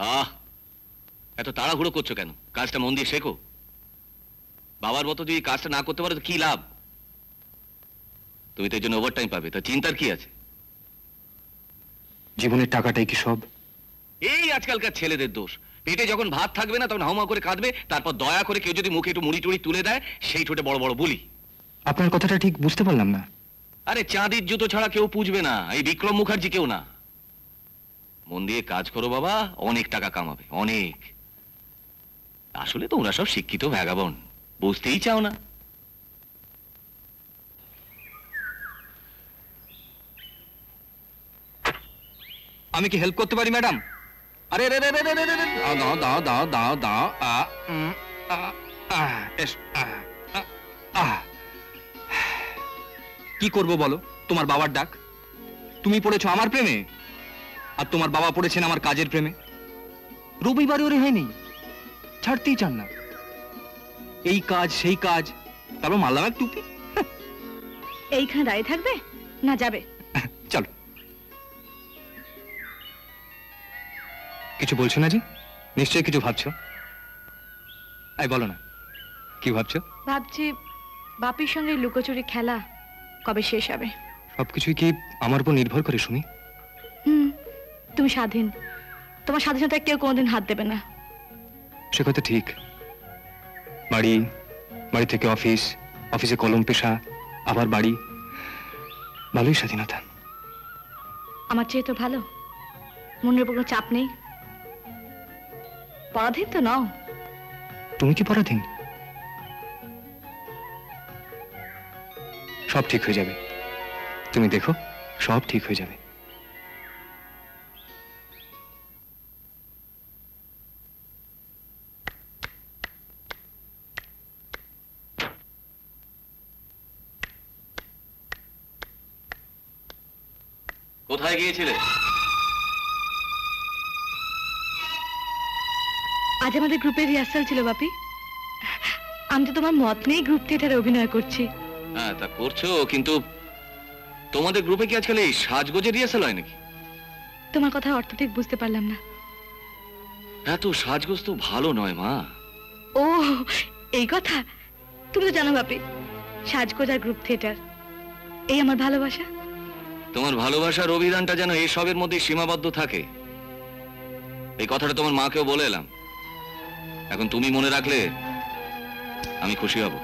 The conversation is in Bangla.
আহ, এত তাড়াহুড়ো করছো কেন? কাজটা মন দিয়ে শেখো। বাবার মতো যদি কাজটা না করতে পারো তো কি লাভ? তুমি তো এর জন্য ওভারটাইম পাবে, তা চিন্তার কি আছে? জীবনের টাকাটাই কি সব? এই আজকালকার ছেলেদের দোষ। পেটে যখন ভাত থাকবে না তখন হাউমা করে কাঁদবে, তারপর দয়া করে কেউ যদি মুখে একটু মুড়ি টুড়ি তুলে দেয় সেই ঠোঁটে বড় বড় বুলি। আপনার কথাটা ঠিক বুঝতে পারলাম না। আরে চাঁদির জুতো ছাড়া কেউ পুজবে না, এই বিক্রম মুখার্জি কেউ না। মন দিয়ে কাজ করো বাবা, অনেক টাকা কামাবে, অনেক। আসলে তোমরা সব শিক্ষিত ভ্যাগাবন, বুঝতেই চাও না। আমি কি হেল্প করতে পারি ম্যাডাম? আরে রে রে রে রে রে রে দাও দাও দাও দাও দাও কি করব বলো? তোমার বাবার ডাক। তুমি পড়েছো আমার প্রেমে, আর তোমার বাবা পড়েছেন আমার কাজের প্রেমে। রবিবারে ওরে হয়নি, ছাড়তেই চান না। এই কাজ সেই কাজ, তারপর মারলাম এক টুপি। এইখানে দাঁড়িয়ে থাকবে না যাবে? চলো। কিছু বলছো না জি? নিশ্চয়ই কিছু ভাবছো। আই বলো না, কি ভাবছো? ভাবছি বাপির সঙ্গে লুকোচুরি খেলা কবে শেষ হবে। সবকিছুই কি আমার উপর নির্ভর করে শুনি? তুমি স্বাধীন, তোমার স্বাধীনতায় কেউ কোনোদিন হাত দেবে না। সে কথা ঠিক। বাড়ি, বাড়ি থেকে অফিস, অফিসে কলম পেশা, আবার বাড়ি, ভালোই স্বাধীনতা। আমার চেয়ে তো ভালো, মনের উপর কোনো চাপ নেই। পরাধীন তো নও। তুমি কি পরাধীন? সব ঠিক হয়ে যাবে, তুমি দেখো, সব ঠিক হয়ে যাবে। কোথায় গিয়েছিলে? আজ আমাদের গ্রুপের রিহার্সাল ছিল বাপি। আমি তো তোমার মত নেই গ্রুপ থিয়েটারে অভিনয় করছি। হ্যাঁ তা করছো, কিন্তু তোমাদের গ্রুপে কি আজকাল এই সাজগোজের রিহার্সাল হয় নাকি? তোমার কথা অর্থ ঠিক বুঝতে পারলাম না। এত সাজগোজ তো ভালো নয় মা। ও এই কথা, তুমি তো জানো বাপি, সাজগোজ আর গ্রুপ থিয়েটার এই আমার ভালোবাসা। তোমার ভালোবাসার অভিধানটা যেন এসবের মধ্যে সীমাবদ্ধ থাকে, এই কথাটা তোমার মাকেও বলে এলাম। এখন তুমি মনে রাখলে আমি খুশি হব।